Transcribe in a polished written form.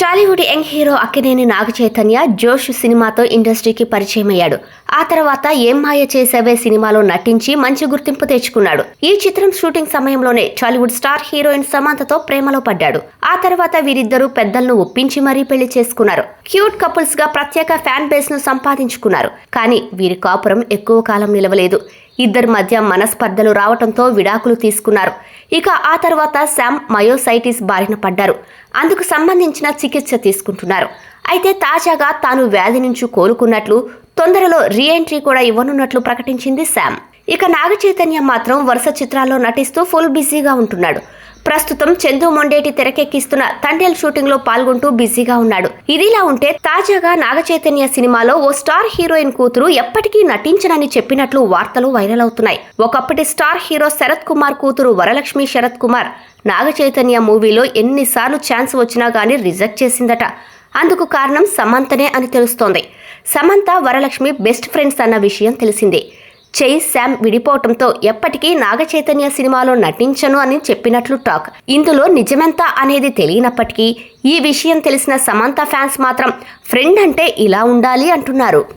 Tollywood young hero Akkineni Naga Chaitanya జోష్ సినిమాతో ఇండస్ట్రీకి పరిచయం అయ్యాడు. ఆ తర్వాత ఏం మాయ చేసావే సినిమాలో నటించి మంచి గుర్తింపు తెచ్చుకున్నాడు. ఈ చిత్రం షూటింగ్ సమయంలోనే టాలీవుడ్ స్టార్ హీరోయిన్ సమంతతో ప్రేమలో పడ్డాడు. ఆ తర్వాత వీరిద్దరూ పెద్దలను ఒప్పించి మరీ పెళ్లి చేసుకున్నారు. క్యూట్ కపుల్స్ గా ప్రత్యేక ఫ్యాన్ బేస్ ను సంపాదించుకున్నారు. కానీ వీరి కాపురం ఎక్కువ కాలం నిలవలేదు. ఇద్దరి మధ్య మనస్పర్ధలు రావడంతో విడాకులు తీసుకున్నారు. ఇక ఆ తర్వాత శామ్ మయోసైటిస్ బారిన పడ్డారు. అందుకు సంబంధించిన చికిత్స తీసుకుంటున్నారు. అయితే తాజాగా తాను వ్యాధి నుంచి కోలుకున్నట్లు, తొందరలో రీఎంట్రీ కూడా ఇవ్వనున్నట్లు ప్రకటించింది శామ్. ఇక నాగచైతన్య మాత్రం వరుస చిత్రాల్లో నటిస్తూ ఫుల్ బిజీగా ఉంటున్నాడు. ప్రస్తుతం చందు మొండేటి తెరకెక్కిస్తున్న తండేల్ షూటింగ్ లో పాల్గొంటూ బిజీగా ఉన్నాడు. ఇదిలా ఉంటే తాజాగా నాగచైతన్య సినిమాలో ఓ స్టార్ హీరోయిన్ కూతురు ఎప్పటికీ నటించనని చెప్పినట్లు వార్తలు వైరల్ అవుతున్నాయి. ఒకప్పటి స్టార్ హీరో శరత్ కుమార్ కూతురు వరలక్ష్మి శరత్ కుమార్ నాగచైతన్య మూవీలో ఎన్నిసార్లు ఛాన్స్ వచ్చినా గానీ రిజెక్ట్ చేసిందట. అందుకు కారణం సమంతనే అని తెలుస్తోంది. సమంత వరలక్ష్మి బెస్ట్ ఫ్రెండ్స్ అన్న విషయం తెలిసిందే. శామ్ విడిపోవటంతో ఎప్పటికీ నాగచైతన్య సినిమాలో నటించను అని చెప్పినట్లు టాక్. ఇందులో నిజమెంత అనేది తెలియనప్పటికీ ఈ విషయం తెలిసిన సమంత ఫ్యాన్స్ మాత్రం ఫ్రెండ్ అంటే ఇలా ఉండాలి అంటున్నారు.